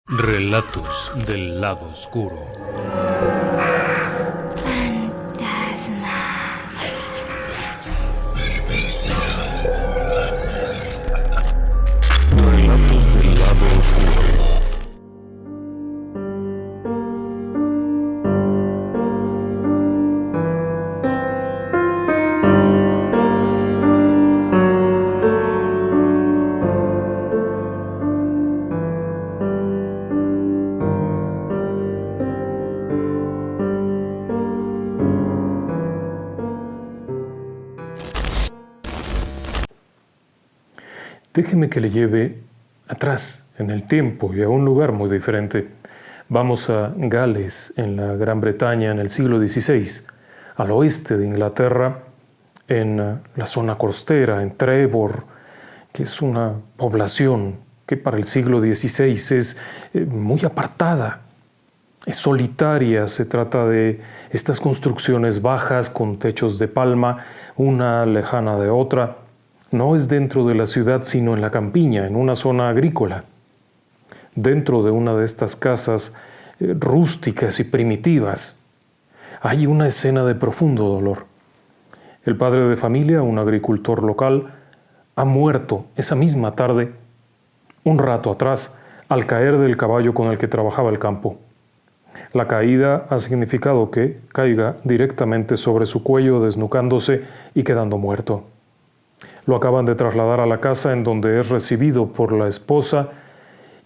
Relatos del lado oscuro. Relatos del lado oscuro. Déjeme que le lleve atrás en el tiempo y a un lugar muy diferente. Vamos a Gales, en la Gran Bretaña, en el siglo XVI, al oeste de Inglaterra, en la zona costera, en Trevor, que es una población que para el siglo XVI es muy apartada, es solitaria. Se trata de estas construcciones bajas con techos de palma, una lejana de otra. No es dentro de la ciudad, sino en la campiña, en una zona agrícola. Dentro de una de estas casas rústicas y primitivas, hay una escena de profundo dolor. El padre de familia, un agricultor local, ha muerto esa misma tarde, un rato atrás, al caer del caballo con el que trabajaba el campo. La caída ha significado que caiga directamente sobre su cuello, desnucándose y quedando muerto. Lo acaban de trasladar a la casa en donde es recibido por la esposa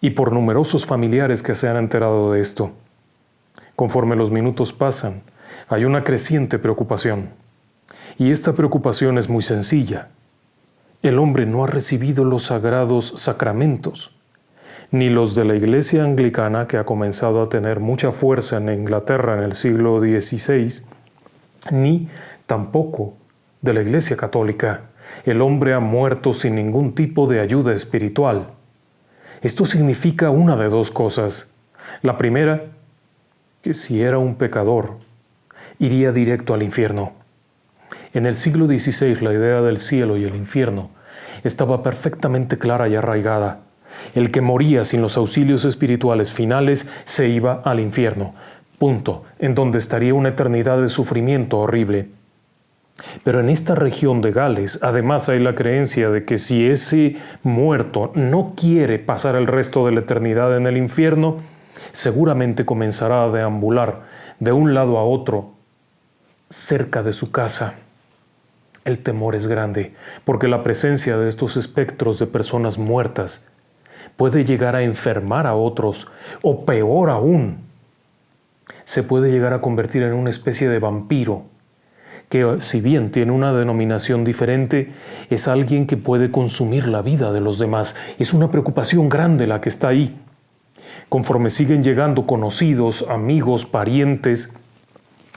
y por numerosos familiares que se han enterado de esto. Conforme los minutos pasan, hay una creciente preocupación. Y esta preocupación es muy sencilla. El hombre no ha recibido los sagrados sacramentos, ni los de la Iglesia anglicana, que ha comenzado a tener mucha fuerza en Inglaterra en el siglo XVI, ni tampoco de la Iglesia católica. El hombre ha muerto sin ningún tipo de ayuda espiritual. Esto significa una de dos cosas. La primera, que si era un pecador, iría directo al infierno. En el siglo XVI la idea del cielo y el infierno estaba perfectamente clara y arraigada. El que moría sin los auxilios espirituales finales se iba al infierno. Punto. En donde estaría una eternidad de sufrimiento horrible. Pero en esta región de Gales, además, hay la creencia de que si ese muerto no quiere pasar el resto de la eternidad en el infierno, seguramente comenzará a deambular de un lado a otro cerca de su casa. El temor es grande, porque la presencia de estos espectros de personas muertas puede llegar a enfermar a otros, o peor aún, se puede llegar a convertir en una especie de vampiro, que si bien tiene una denominación diferente, es alguien que puede consumir la vida de los demás. Es una preocupación grande la que está ahí. Conforme siguen llegando conocidos, amigos, parientes,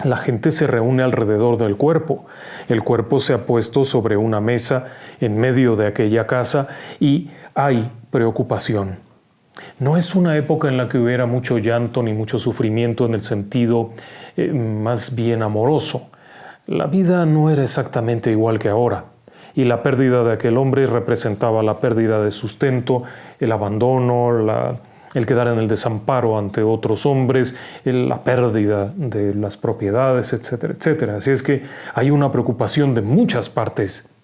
la gente se reúne alrededor del cuerpo. El cuerpo se ha puesto sobre una mesa en medio de aquella casa y hay preocupación. No es una época en la que hubiera mucho llanto ni mucho sufrimiento en el sentido más bien amoroso. La vida no era exactamente igual que ahora, y la pérdida de aquel hombre representaba la pérdida de sustento, el abandono, el quedar en el desamparo ante otros hombres, la pérdida de las propiedades, etcétera, etcétera. Así es que hay una preocupación de muchas partes.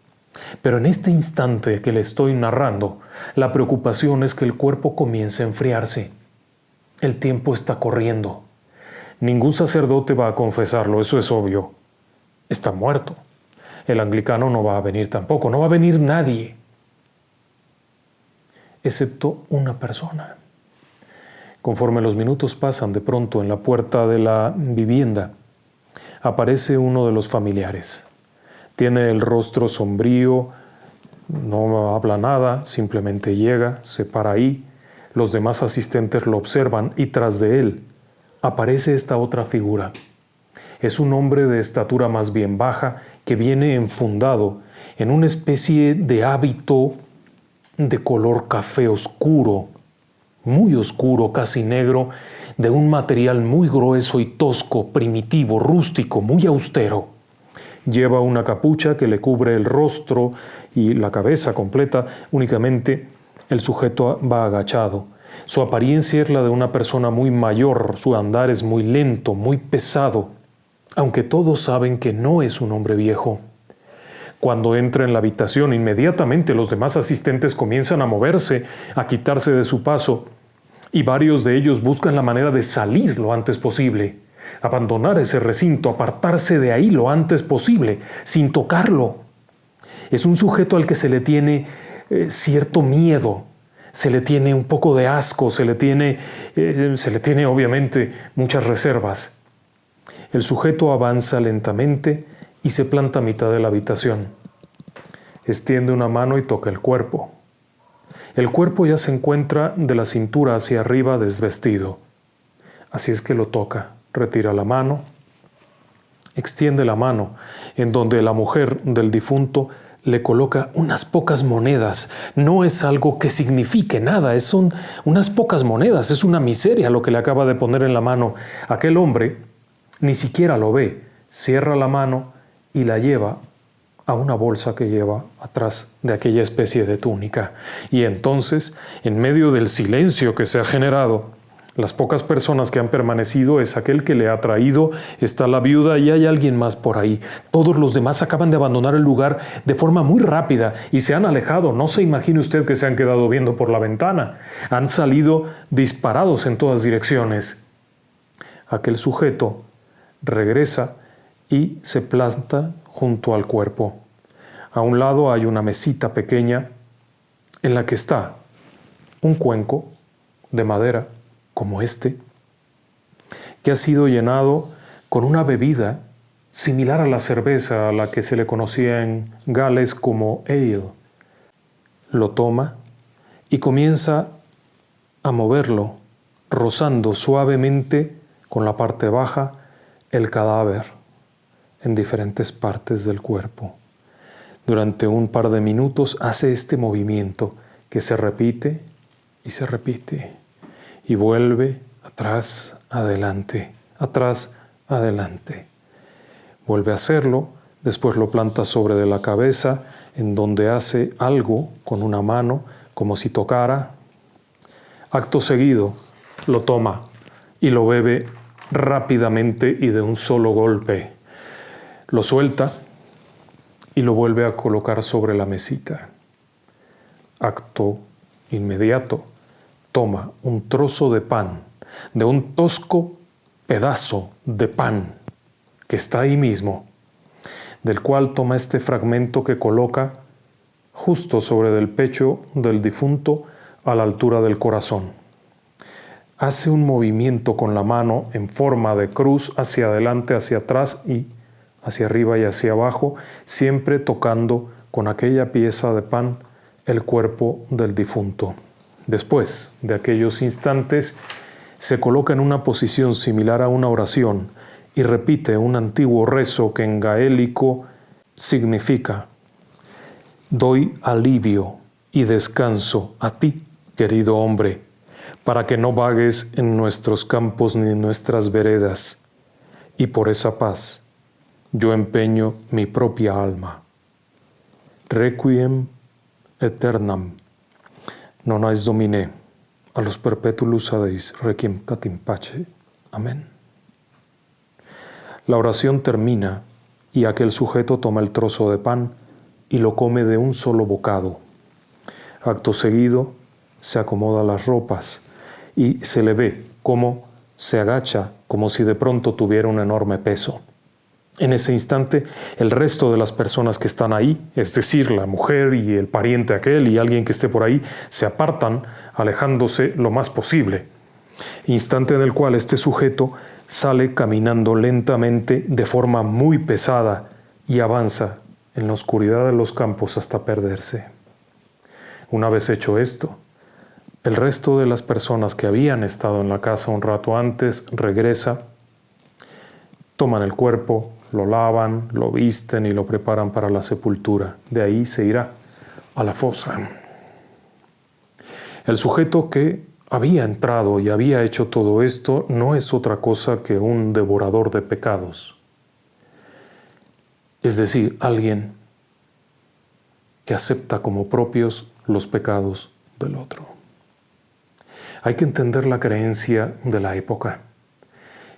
Pero en este instante que le estoy narrando, la preocupación es que el cuerpo comience a enfriarse. El tiempo está corriendo. Ningún sacerdote va a confesarlo, eso es obvio. Está muerto. El anglicano no va a venir tampoco, no va a venir nadie, excepto una persona. Conforme los minutos pasan, de pronto en la puerta de la vivienda aparece uno de los familiares. Tiene el rostro sombrío, no habla nada, simplemente llega, se para ahí. Los demás asistentes lo observan y tras de él aparece esta otra figura. Es un hombre de estatura más bien baja que viene enfundado en una especie de hábito de color café oscuro, muy oscuro, casi negro, de un material muy grueso y tosco, primitivo, rústico, muy austero. Lleva una capucha que le cubre el rostro y la cabeza completa, únicamente el sujeto va agachado. Su apariencia es la de una persona muy mayor, su andar es muy lento, muy pesado, aunque todos saben que no es un hombre viejo. Cuando entra en la habitación, inmediatamente los demás asistentes comienzan a moverse, a quitarse de su paso, y varios de ellos buscan la manera de salir lo antes posible, abandonar ese recinto, apartarse de ahí lo antes posible, sin tocarlo. Es un sujeto al que se le tiene cierto miedo, se le tiene un poco de asco, se le tiene obviamente muchas reservas. El sujeto avanza lentamente y se planta a mitad de la habitación. Extiende una mano y toca el cuerpo. El cuerpo ya se encuentra de la cintura hacia arriba desvestido. Así es que lo toca, retira la mano, extiende la mano, en donde la mujer del difunto le coloca unas pocas monedas. No es algo que signifique nada, son unas pocas monedas, es una miseria lo que le acaba de poner en la mano. Aquel hombre ni siquiera lo ve, cierra la mano y la lleva a una bolsa que lleva atrás de aquella especie de túnica. Y entonces, en medio del silencio que se ha generado, las pocas personas que han permanecido es aquel que le ha traído, está la viuda y hay alguien más por ahí. Todos los demás acaban de abandonar el lugar de forma muy rápida y se han alejado. No se imagine usted que se han quedado viendo por la ventana. Han salido disparados en todas direcciones. Aquel sujeto regresa y se planta junto al cuerpo. A un lado hay una mesita pequeña en la que está un cuenco de madera como este, que ha sido llenado con una bebida similar a la cerveza a la que se le conocía en Gales como ale. Lo toma y comienza a moverlo, rozando suavemente con la parte baja el cadáver en diferentes partes del cuerpo. Durante un par de minutos hace este movimiento que se repite y se repite y vuelve atrás, adelante, atrás, adelante. Vuelve a hacerlo, después lo planta sobre de la cabeza, en donde hace algo con una mano, como si tocara. Acto seguido, lo toma y lo bebe rápidamente y de un solo golpe. Lo suelta y lo vuelve a colocar sobre la mesita. Acto inmediato, toma un trozo de pan, de un tosco pedazo de pan que está ahí mismo, del cual toma este fragmento que coloca justo sobre el pecho del difunto a la altura del corazón. Hace un movimiento con la mano en forma de cruz hacia adelante, hacia atrás y hacia arriba y hacia abajo, siempre tocando con aquella pieza de pan el cuerpo del difunto. Después de aquellos instantes, se coloca en una posición similar a una oración y repite un antiguo rezo que en gaélico significa: doy alivio y descanso a ti, querido hombre, para que no vagues en nuestros campos ni en nuestras veredas, y por esa paz yo empeño mi propia alma. Requiem aeternam, non ais Domine, a los perpetuos adeis, requiem catim pace. Amén. La oración termina y aquel sujeto toma el trozo de pan y lo come de un solo bocado. Acto seguido, se acomoda las ropas y se le ve cómo se agacha como si de pronto tuviera un enorme peso. En ese instante, el resto de las personas que están ahí, es decir, la mujer y el pariente aquel y alguien que esté por ahí, se apartan, alejándose lo más posible. Instante en el cual este sujeto sale caminando lentamente de forma muy pesada y avanza en la oscuridad de los campos hasta perderse. Una vez hecho esto, el resto de las personas que habían estado en la casa un rato antes regresa, toman el cuerpo, lo lavan, lo visten y lo preparan para la sepultura. De ahí se irá a la fosa. El sujeto que había entrado y había hecho todo esto no es otra cosa que un devorador de pecados. Es decir, alguien que acepta como propios los pecados del otro. Hay que entender la creencia de la época,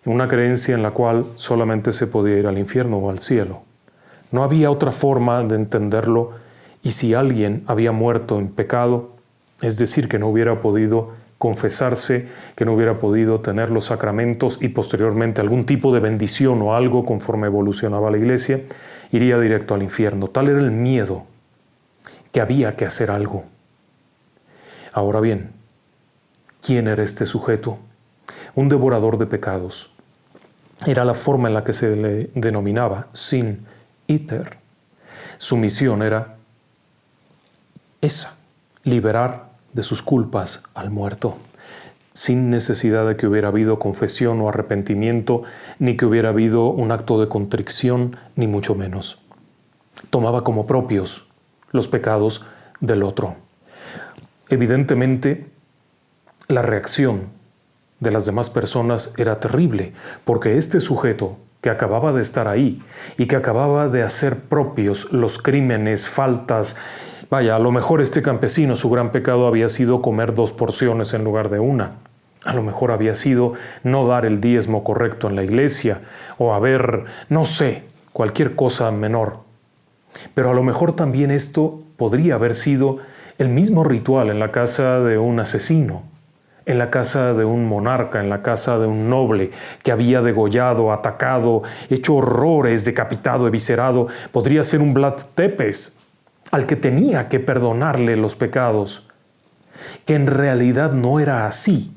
una creencia en la cual solamente se podía ir al infierno o al cielo. No había otra forma de entenderlo, y si alguien había muerto en pecado, es decir, que no hubiera podido confesarse, que no hubiera podido tener los sacramentos y posteriormente algún tipo de bendición o algo conforme evolucionaba la iglesia, iría directo al infierno. Tal era el miedo que había que hacer algo. Ahora bien, ¿quién era este sujeto? Un devorador de pecados. Era la forma en la que se le denominaba sin iter. Su misión era esa, liberar de sus culpas al muerto, sin necesidad de que hubiera habido confesión o arrepentimiento, ni que hubiera habido un acto de contrición, ni mucho menos. Tomaba como propios los pecados del otro. Evidentemente, la reacción de las demás personas era terrible, porque este sujeto que acababa de estar ahí y que acababa de hacer propios los crímenes, faltas, vaya, a lo mejor este campesino, su gran pecado había sido comer 2 porciones en lugar de una. A lo mejor había sido no dar el diezmo correcto en la iglesia o haber, no sé, cualquier cosa menor. Pero a lo mejor también esto podría haber sido el mismo ritual en la casa de un asesino, en la casa de un monarca, en la casa de un noble que había degollado, atacado, hecho horrores, decapitado, eviscerado. Podría ser un Vlad Tepes, al que tenía que perdonarle los pecados, que en realidad no era así.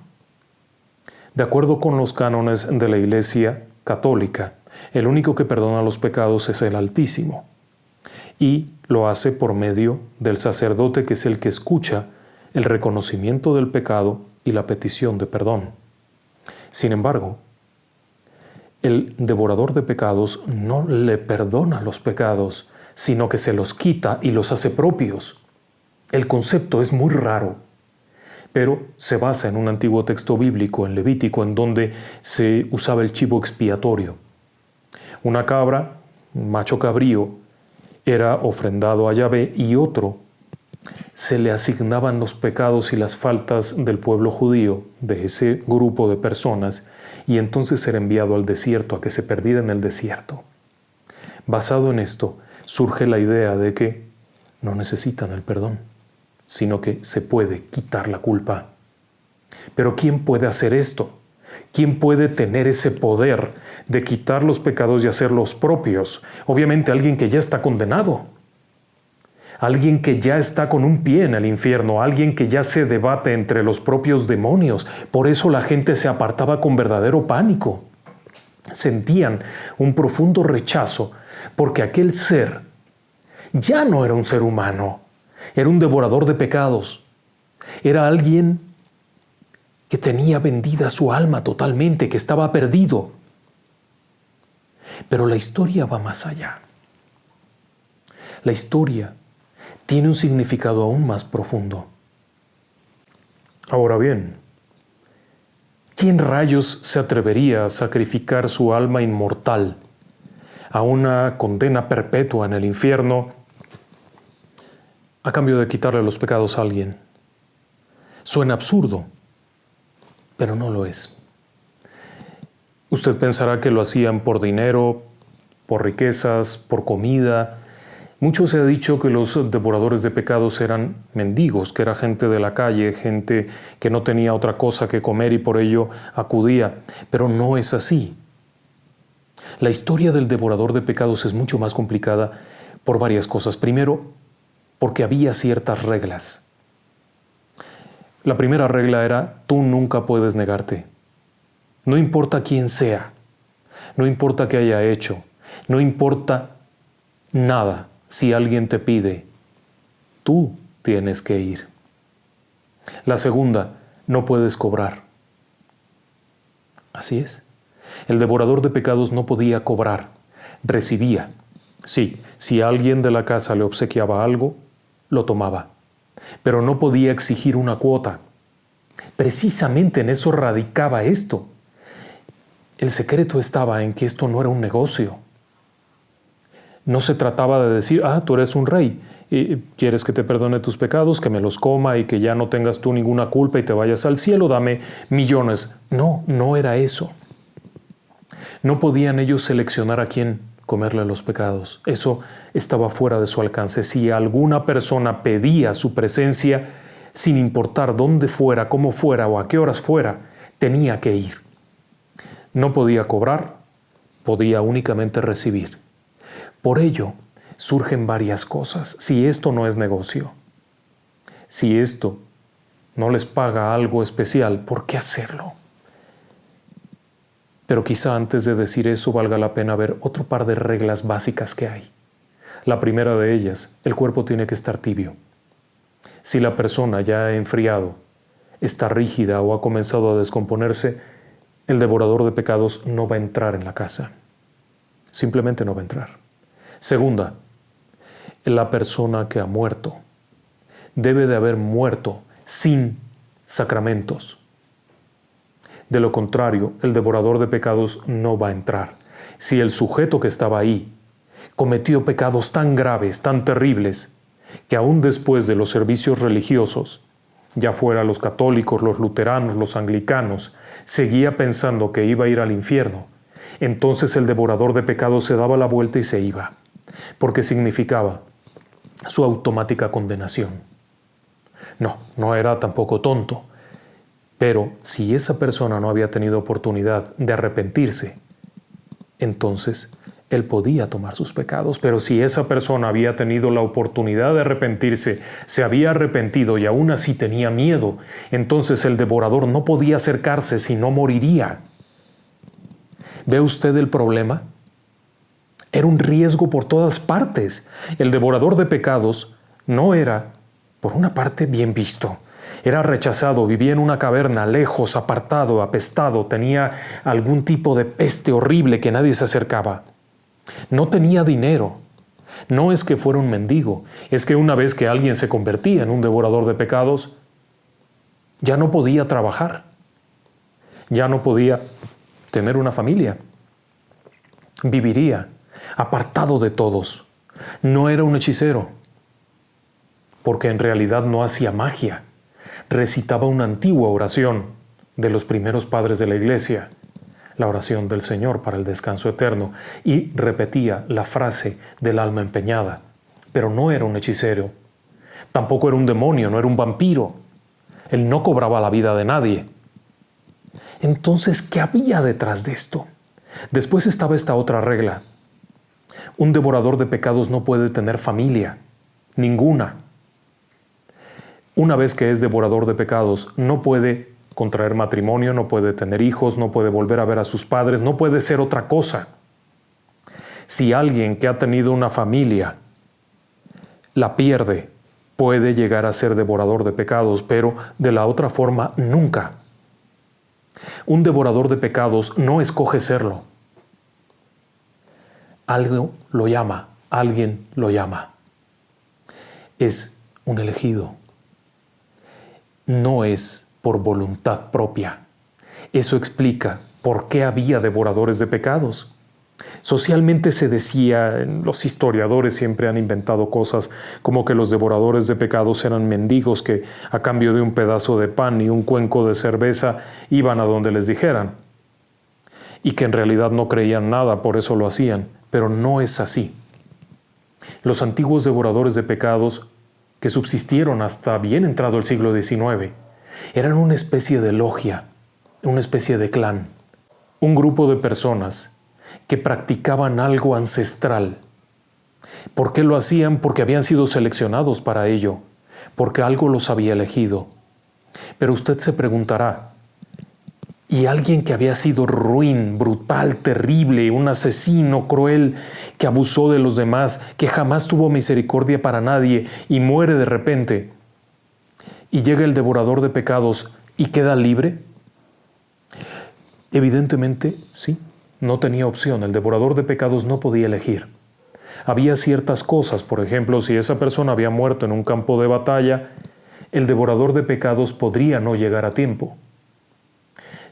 De acuerdo con los cánones de la Iglesia Católica, el único que perdona los pecados es el Altísimo, y lo hace por medio del sacerdote, que es el que escucha el reconocimiento del pecado y la petición de perdón. Sin embargo, el devorador de pecados no le perdona los pecados, sino que se los quita y los hace propios. El concepto es muy raro, pero se basa en un antiguo texto bíblico, en Levítico, en donde se usaba el chivo expiatorio. Una cabra, un macho cabrío, era ofrendado a Yahvé, y otro se le asignaban los pecados y las faltas del pueblo judío, de ese grupo de personas, y entonces era enviado al desierto, a que se perdiera en el desierto. Basado en esto, surge la idea de que no necesitan el perdón, sino que se puede quitar la culpa. Pero ¿quién puede hacer esto? ¿Quién puede tener ese poder de quitar los pecados y hacerlos propios? Obviamente alguien que ya está condenado, alguien que ya está con un pie en el infierno, alguien que ya se debate entre los propios demonios. Por eso la gente se apartaba con verdadero pánico. Sentían un profundo rechazo, porque aquel ser ya no era un ser humano, era un devorador de pecados, era alguien que tenía vendida su alma totalmente, que estaba perdido. Pero la historia va más allá. La historia tiene un significado aún más profundo. Ahora bien, ¿quién rayos se atrevería a sacrificar su alma inmortal a una condena perpetua en el infierno a cambio de quitarle los pecados a alguien? Suena absurdo, pero no lo es. Usted pensará que lo hacían por dinero, por riquezas, por comida. Mucho se ha dicho que los devoradores de pecados eran mendigos, que era gente de la calle, gente que no tenía otra cosa que comer y por ello acudía. Pero no es así. La historia del devorador de pecados es mucho más complicada por varias cosas. Primero, porque había ciertas reglas. La primera regla era: tú nunca puedes negarte. No importa quién sea, no importa qué haya hecho, no importa nada. Si alguien te pide, tú tienes que ir. La segunda, no puedes cobrar. Así es. El devorador de pecados no podía cobrar, recibía. Sí, si alguien de la casa le obsequiaba algo, lo tomaba, pero no podía exigir una cuota. Precisamente en eso radicaba esto. El secreto estaba en que esto no era un negocio. No se trataba de decir, tú eres un rey, y quieres que te perdone tus pecados, que me los coma y que ya no tengas tú ninguna culpa y te vayas al cielo, dame millones. No, no era eso. No podían ellos seleccionar a quién comerle los pecados. Eso estaba fuera de su alcance. Si alguna persona pedía su presencia, sin importar dónde fuera, cómo fuera o a qué horas fuera, tenía que ir. No podía cobrar, podía únicamente recibir. Por ello, surgen varias cosas. Si esto no es negocio, si esto no les paga algo especial, ¿por qué hacerlo? Pero quizá antes de decir eso valga la pena ver otro par de reglas básicas que hay. La primera de ellas, el cuerpo tiene que estar tibio. Si la persona ya ha enfriado, está rígida o ha comenzado a descomponerse, el devorador de pecados no va a entrar en la casa. Simplemente no va a entrar. Segunda, la persona que ha muerto debe de haber muerto sin sacramentos. De lo contrario, el devorador de pecados no va a entrar. Si el sujeto que estaba ahí cometió pecados tan graves, tan terribles, que aún después de los servicios religiosos, ya fuera los católicos, los luteranos, los anglicanos, seguía pensando que iba a ir al infierno, entonces el devorador de pecados se daba la vuelta y se iba, porque significaba su automática condenación. No era tampoco tonto. Pero si esa persona no había tenido oportunidad de arrepentirse, entonces él podía tomar sus pecados. Pero si esa persona había tenido la oportunidad de arrepentirse, se había arrepentido y aún así tenía miedo, entonces el devorador no podía acercarse, si no moriría. ¿Ve usted el problema? Era un riesgo por todas partes. El devorador de pecados no era, por una parte, bien visto. Era rechazado, vivía en una caverna, lejos, apartado, apestado, tenía algún tipo de peste horrible que nadie se acercaba. No tenía dinero. No es que fuera un mendigo, es que una vez que alguien se convertía en un devorador de pecados, ya no podía trabajar, ya no podía tener una familia. Viviría apartado de todos. No era un hechicero, porque en realidad no hacía magia. Recitaba una antigua oración de los primeros padres de la Iglesia, la oración del Señor para el descanso eterno, y repetía la frase del alma empeñada. Pero no era un hechicero, tampoco era un demonio, no era un vampiro. Él no cobraba la vida de nadie. Entonces, ¿qué había detrás de esto? Después estaba esta otra regla. Un devorador de pecados no puede tener familia, ninguna. Una vez que es devorador de pecados, no puede contraer matrimonio, no puede tener hijos, no puede volver a ver a sus padres, no puede ser otra cosa. Si alguien que ha tenido una familia la pierde, puede llegar a ser devorador de pecados, pero de la otra forma nunca. Un devorador de pecados no escoge serlo. Algo lo llama, alguien lo llama. Es un elegido. No es por voluntad propia. Eso explica por qué había devoradores de pecados. Socialmente se decía, los historiadores siempre han inventado cosas como que los devoradores de pecados eran mendigos que a cambio de un pedazo de pan y un cuenco de cerveza iban a donde les dijeran. Y que en realidad no creían nada, por eso lo hacían. Pero no es así. Los antiguos devoradores de pecados que subsistieron hasta bien entrado el siglo XIX, eran una especie de logia, una especie de clan, un grupo de personas que practicaban algo ancestral. ¿Por qué lo hacían? Porque habían sido seleccionados para ello, porque algo los había elegido. Pero usted se preguntará, ¿y alguien que había sido ruin, brutal, terrible, un asesino cruel que abusó de los demás, que jamás tuvo misericordia para nadie y muere de repente, y llega el devorador de pecados y queda libre? Evidentemente, sí, no tenía opción. El devorador de pecados no podía elegir. Había ciertas cosas, por ejemplo, si esa persona había muerto en un campo de batalla, el devorador de pecados podría no llegar a tiempo.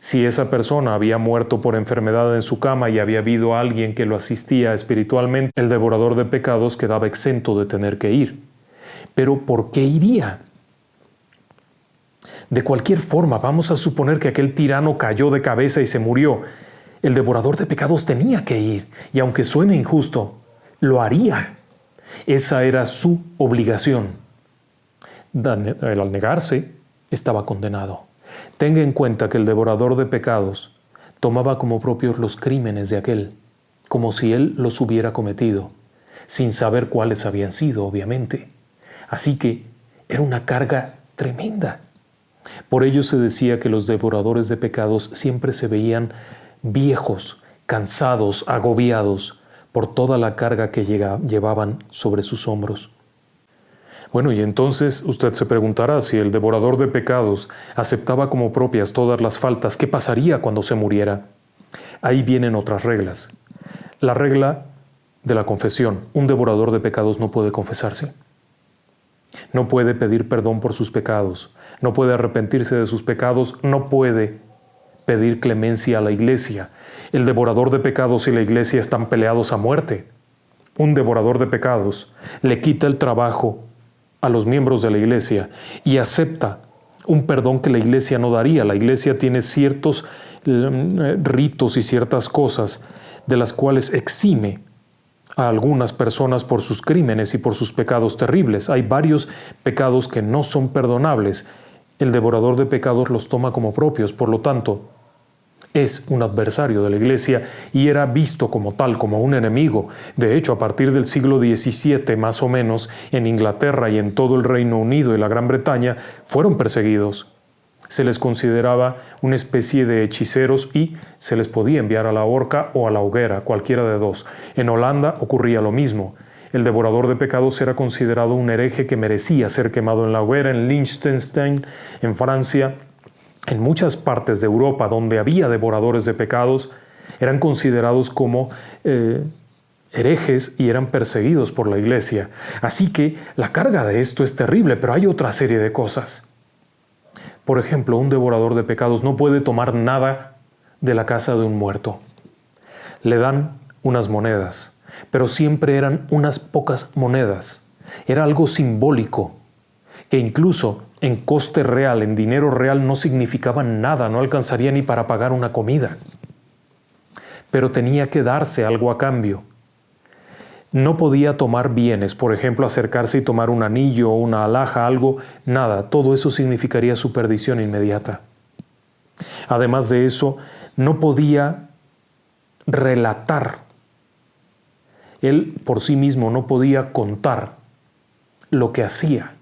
Si esa persona había muerto por enfermedad en su cama y había habido alguien que lo asistía espiritualmente, el devorador de pecados quedaba exento de tener que ir. Pero ¿por qué iría? De cualquier forma, vamos a suponer que aquel tirano cayó de cabeza y se murió. El devorador de pecados tenía que ir, y aunque suene injusto, lo haría. Esa era su obligación. Al negarse, estaba condenado. Tenga en cuenta que el devorador de pecados tomaba como propios los crímenes de aquel, como si él los hubiera cometido, sin saber cuáles habían sido, obviamente. Así que era una carga tremenda. Por ello se decía que los devoradores de pecados siempre se veían viejos, cansados, agobiados por toda la carga que llevaban sobre sus hombros. Bueno, y entonces usted se preguntará, si el devorador de pecados aceptaba como propias todas las faltas, ¿qué pasaría cuando se muriera? Ahí vienen otras reglas. La regla de la confesión. Un devorador de pecados no puede confesarse. No puede pedir perdón por sus pecados, no puede arrepentirse de sus pecados, no puede pedir clemencia a la iglesia. El devorador de pecados y la iglesia están peleados a muerte. Un devorador de pecados le quita el trabajo a los miembros de la iglesia y acepta un perdón que la iglesia no daría. La iglesia tiene ciertos ritos y ciertas cosas de las cuales exime a algunas personas por sus crímenes y por sus pecados terribles. Hay varios pecados que no son perdonables. El devorador de pecados los toma como propios, por lo tanto, es un adversario de la iglesia y era visto como tal, como un enemigo. De hecho, a partir del siglo XVII, más o menos, en Inglaterra y en todo el Reino Unido y la Gran Bretaña, fueron perseguidos. Se les consideraba una especie de hechiceros y se les podía enviar a la horca o a la hoguera, cualquiera de dos. En Holanda ocurría lo mismo. El devorador de pecados era considerado un hereje que merecía ser quemado en la hoguera. En Liechtenstein, en Francia, en muchas partes de Europa donde había devoradores de pecados, eran considerados como herejes y eran perseguidos por la iglesia. Así que la carga de esto es terrible, pero hay otra serie de cosas. Por ejemplo, un devorador de pecados no puede tomar nada de la casa de un muerto. Le dan unas monedas, pero siempre eran unas pocas monedas. Era algo simbólico, que incluso en coste real, en dinero real, no significaban nada, no alcanzaría ni para pagar una comida. Pero tenía que darse algo a cambio. No podía tomar bienes, por ejemplo, acercarse y tomar un anillo o una alhaja, algo, nada. Todo eso significaría su perdición inmediata. Además de eso, no podía relatar. Él por sí mismo no podía contar lo que hacía.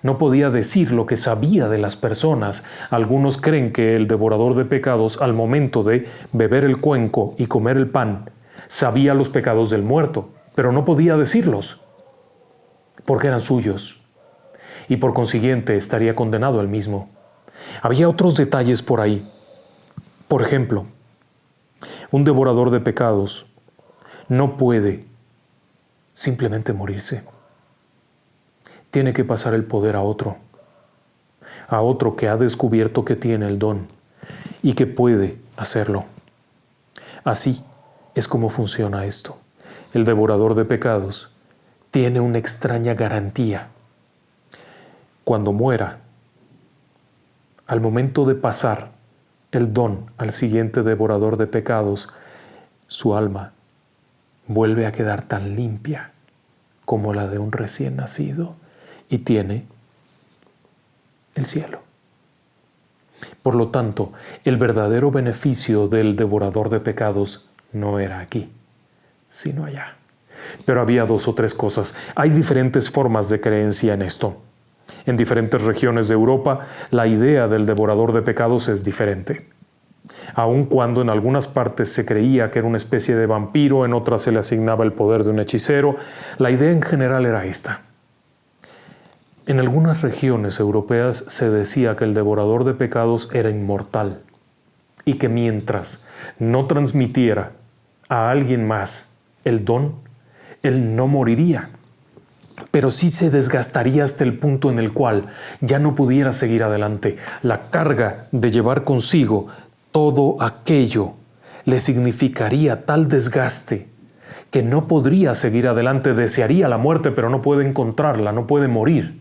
No podía decir lo que sabía de las personas. Algunos creen que el devorador de pecados, al momento de beber el cuenco y comer el pan, sabía los pecados del muerto, pero no podía decirlos, porque eran suyos, y por consiguiente estaría condenado él mismo. Había otros detalles por ahí. Por ejemplo, un devorador de pecados no puede simplemente morirse. Tiene que pasar el poder a otro que ha descubierto que tiene el don y que puede hacerlo. Así es como funciona esto. El devorador de pecados tiene una extraña garantía. Cuando muera, al momento de pasar el don al siguiente devorador de pecados, su alma vuelve a quedar tan limpia como la de un recién nacido y tiene el cielo. Por lo tanto, el verdadero beneficio del devorador de pecados no era aquí, sino allá. Pero había dos o tres cosas. Hay diferentes formas de creencia en esto. En diferentes regiones de Europa, la idea del devorador de pecados es diferente. Aun cuando en algunas partes se creía que era una especie de vampiro, en otras se le asignaba el poder de un hechicero, la idea en general era esta. En algunas regiones europeas se decía que el devorador de pecados era inmortal y que mientras no transmitiera a alguien más el don, él no moriría, pero sí se desgastaría hasta el punto en el cual ya no pudiera seguir adelante. La carga de llevar consigo todo aquello le significaría tal desgaste que no podría seguir adelante, desearía la muerte, pero no puede encontrarla, no puede morir.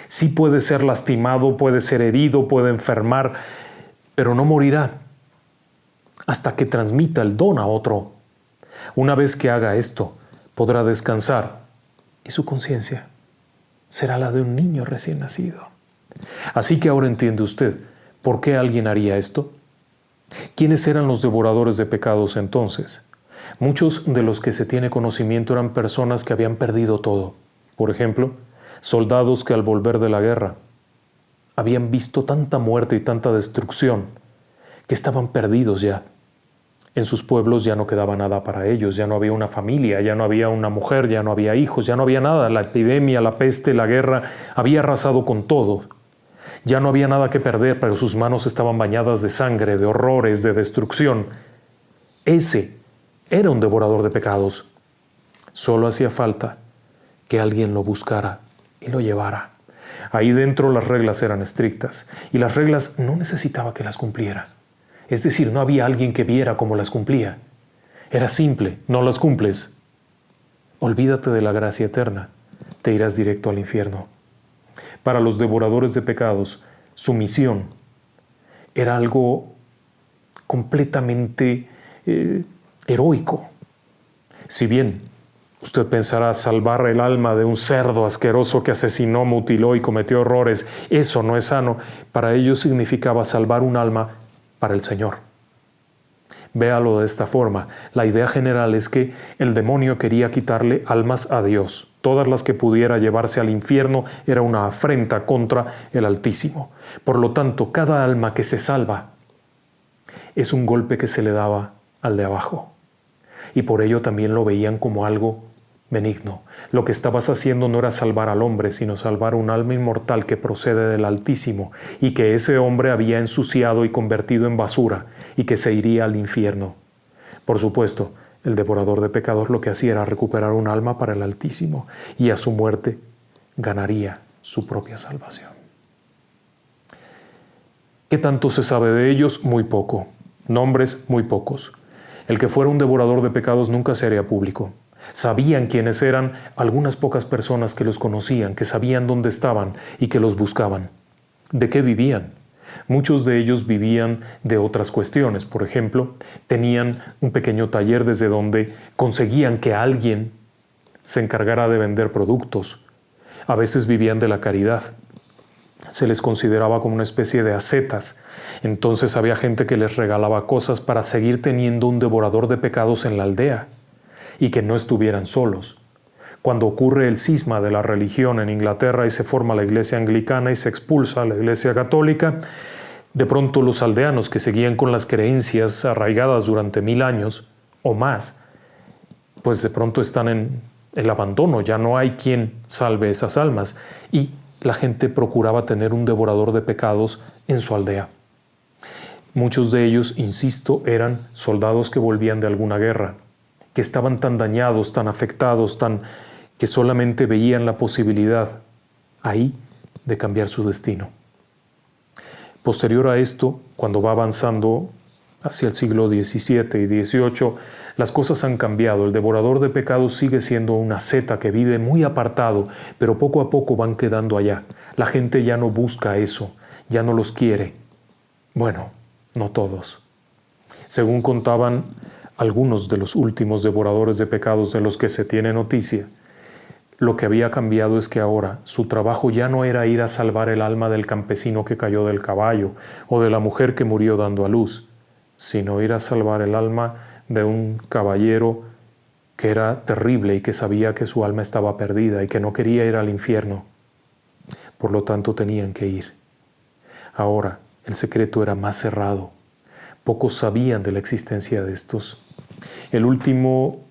Sí puede ser lastimado, puede ser herido, puede enfermar, pero no morirá hasta que transmita el don a otro. Una vez que haga esto, podrá descansar y su conciencia será la de un niño recién nacido. Así que ahora entiende usted por qué alguien haría esto. ¿Quiénes eran los devoradores de pecados entonces? Muchos de los que se tiene conocimiento eran personas que habían perdido todo. Por ejemplo, soldados que al volver de la guerra habían visto tanta muerte y tanta destrucción que estaban perdidos ya. En sus pueblos ya no quedaba nada para ellos, ya no había una familia, ya no había una mujer, ya no había hijos, ya no había nada. La epidemia, la peste, la guerra había arrasado con todo. Ya no había nada que perder, pero sus manos estaban bañadas de sangre, de horrores, de destrucción. Ese era un devorador de pecados. Solo hacía falta que alguien lo buscara y lo llevara. Ahí dentro las reglas eran estrictas y las reglas no necesitaba que las cumpliera. Es decir, no había alguien que viera cómo las cumplía. Era simple: no las cumples, olvídate de la gracia eterna, te irás directo al infierno. Para los devoradores de pecados, su misión era algo completamente heroico. Si bien usted pensará salvar el alma de un cerdo asqueroso que asesinó, mutiló y cometió horrores, eso no es sano. Para ellos significaba salvar un alma para el Señor. Véalo de esta forma. La idea general es que el demonio quería quitarle almas a Dios. Todas las que pudiera llevarse al infierno era una afrenta contra el Altísimo. Por lo tanto, cada alma que se salva es un golpe que se le daba al de abajo. Y por ello también lo veían como algo benigno. Lo que estabas haciendo no era salvar al hombre, sino salvar un alma inmortal que procede del Altísimo y que ese hombre había ensuciado y convertido en basura y que se iría al infierno. Por supuesto, el devorador de pecados lo que hacía era recuperar un alma para el Altísimo y a su muerte ganaría su propia salvación. ¿Qué tanto se sabe de ellos? Muy poco. Nombres, muy pocos. El que fuera un devorador de pecados nunca se haría público. Sabían quiénes eran algunas pocas personas que los conocían, que sabían dónde estaban y que los buscaban. ¿De qué vivían? Muchos de ellos vivían de otras cuestiones. Por ejemplo, tenían un pequeño taller desde donde conseguían que alguien se encargara de vender productos. A veces vivían de la caridad. Se les consideraba como una especie de ascetas. Entonces había gente que les regalaba cosas para seguir teniendo un devorador de pecados en la aldea y que no estuvieran solos. Cuando ocurre el cisma de la religión en Inglaterra y se forma la iglesia anglicana y se expulsa a la iglesia católica, de pronto los aldeanos que seguían con las creencias arraigadas durante 1000 años o más, pues de pronto están en el abandono, ya no hay quien salve esas almas y la gente procuraba tener un devorador de pecados en su aldea. Muchos de ellos, insisto, eran soldados que volvían de alguna guerra, que estaban tan dañados, tan afectados, que solamente veían la posibilidad ahí de cambiar su destino. Posterior a esto, cuando va avanzando hacia el siglo XVII y XVIII, las cosas han cambiado. El devorador de pecados sigue siendo una asceta que vive muy apartado, pero poco a poco van quedando allá. La gente ya no busca eso, ya no los quiere. Bueno, no todos. Según contaban algunos de los últimos devoradores de pecados de los que se tiene noticia, lo que había cambiado es que ahora su trabajo ya no era ir a salvar el alma del campesino que cayó del caballo o de la mujer que murió dando a luz, sino ir a salvar el alma de un caballero que era terrible y que sabía que su alma estaba perdida y que no quería ir al infierno. Por lo tanto, tenían que ir. Ahora, el secreto era más cerrado. Pocos sabían de la existencia de estos. El último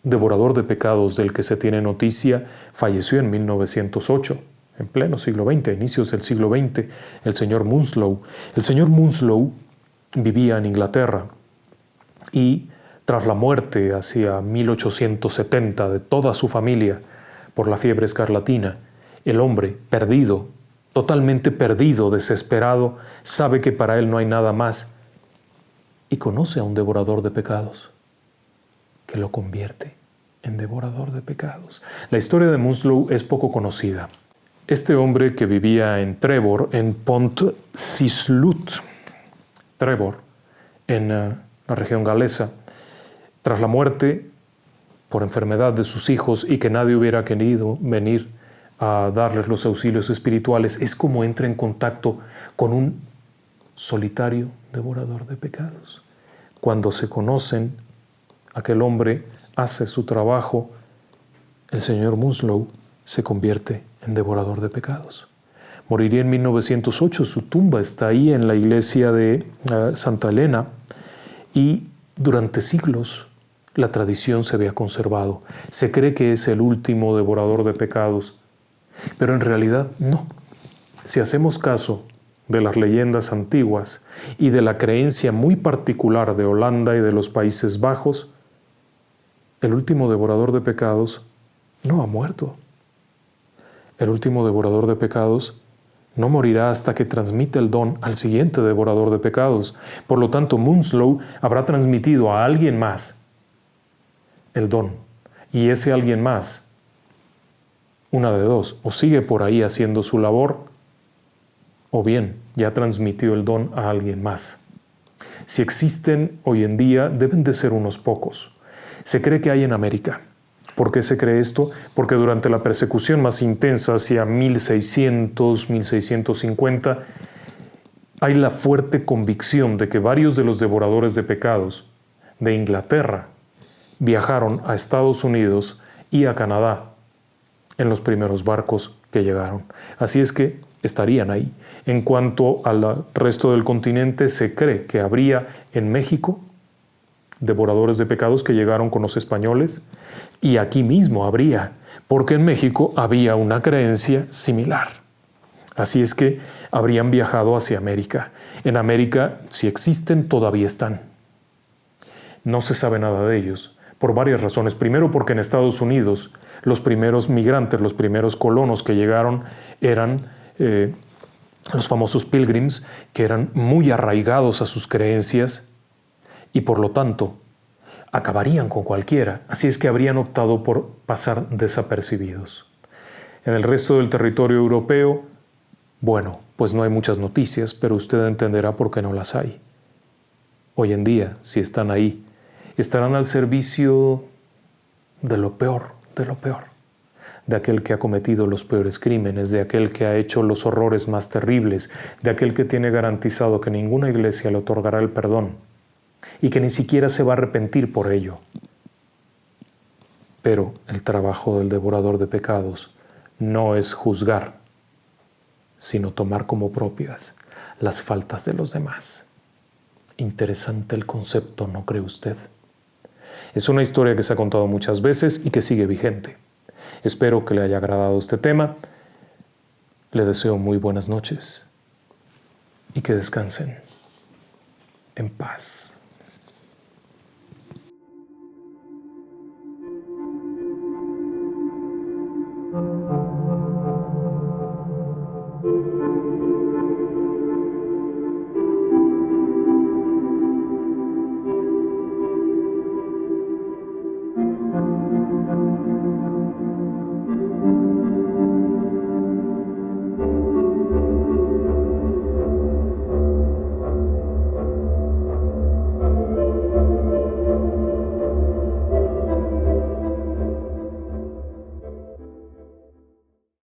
devorador de pecados del que se tiene noticia falleció en 1908, en pleno siglo XX, a inicios del siglo XX, el señor Munslow. El señor Munslow vivía en Inglaterra y tras la muerte hacia 1870 de toda su familia por la fiebre escarlatina, el hombre, perdido, totalmente perdido, desesperado, sabe que para él no hay nada más y conoce a un devorador de pecados que lo convierte en devorador de pecados. La historia de Munslow es poco conocida. Este hombre que vivía en Trevor, en Pont-Cislut, Trevor, en la región galesa, tras la muerte por enfermedad de sus hijos y que nadie hubiera querido venir a darles los auxilios espirituales, es como entra en contacto con un solitario devorador de pecados. Cuando se conocen, aquel hombre hace su trabajo, el señor Munslow se convierte en devorador de pecados. Moriría en 1908, su tumba está ahí en la iglesia de Santa Elena y durante siglos la tradición se había conservado. Se cree que es el último devorador de pecados, pero en realidad no. Si hacemos caso de las leyendas antiguas y de la creencia muy particular de Holanda y de los Países Bajos, el último devorador de pecados no ha muerto. El último devorador de pecados no morirá hasta que transmita el don al siguiente devorador de pecados. Por lo tanto, Munslow habrá transmitido a alguien más el don. Y ese alguien más, una de dos, o sigue por ahí haciendo su labor, o bien ya transmitió el don a alguien más. Si existen hoy en día, deben de ser unos pocos. Se cree que hay en América. ¿Por qué se cree esto? Porque durante la persecución más intensa hacia 1600, 1650, hay la fuerte convicción de que varios de los devoradores de pecados de Inglaterra viajaron a Estados Unidos y a Canadá en los primeros barcos que llegaron. Así es que estarían ahí. En cuanto al resto del continente, se cree que habría en México devoradores de pecados que llegaron con los españoles, y aquí mismo habría, porque en México había una creencia similar. Así es que habrían viajado hacia América. En América, si existen, todavía están. No se sabe nada de ellos, por varias razones. Primero, porque en Estados Unidos los primeros migrantes, los primeros colonos que llegaron eran los famosos pilgrims, que eran muy arraigados a sus creencias y por lo tanto acabarían con cualquiera. Así es que habrían optado por pasar desapercibidos. En el resto del territorio europeo, bueno, pues no hay muchas noticias, pero usted entenderá por qué no las hay. Hoy en día, si están ahí, estarán al servicio de lo peor, de aquel que ha cometido los peores crímenes, de aquel que ha hecho los horrores más terribles, de aquel que tiene garantizado que ninguna iglesia le otorgará el perdón y que ni siquiera se va a arrepentir por ello. Pero el trabajo del devorador de pecados no es juzgar, sino tomar como propias las faltas de los demás. Interesante el concepto, ¿no cree usted? Es una historia que se ha contado muchas veces y que sigue vigente. Espero que le haya agradado este tema. Le deseo muy buenas noches y que descansen en paz.